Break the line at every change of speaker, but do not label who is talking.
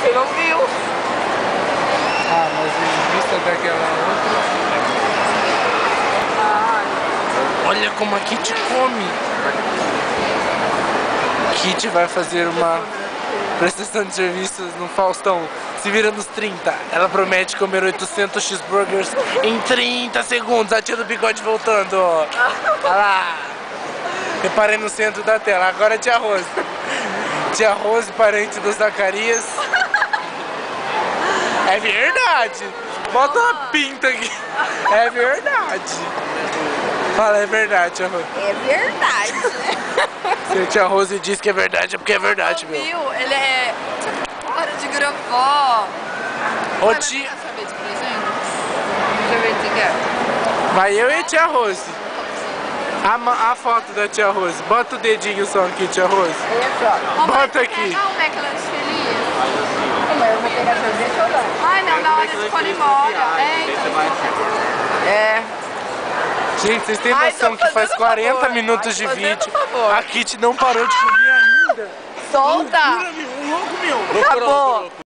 Você não viu?
Ah, mas em vista daquela outra... Olha como a Kitty come. Kitty vai fazer uma prestação de serviços no Faustão. Se vira nos 30. Ela promete comer 800 cheeseburgers em 30 segundos. A tia do bigode voltando, ó. Olha lá. Reparei no centro da tela. Agora é tia Rose. Tia Rose, parente do Zacarias. É verdade. Bota uma pinta aqui. É verdade. Fala, é verdade, tia Rose.
É verdade.
Se a tia Rose diz que é verdade, é porque é verdade, meu.
Viu? Ele é hora de gravó.
Ô tia...
Quer saber de presente? Deixa eu ver se quer.
Vai eu e a tia Rose. A foto da tia Rose. Bota o dedinho só aqui, tia Rose. Bota aqui.
Pegar um McLanche feliz.
Mas eu vou pegar sorvete ou não?
Ai, não, na hora de pôr embora. É, então.
É. Gente, vocês têm
Ai,
noção
tô
que faz
fazendo
40
favor.
minutos de
Ai, fazendo
vídeo.
favor.
A Kitty não parou de comer ainda.
Solta!
Loucura, meu. Louco, meu.
Acabou.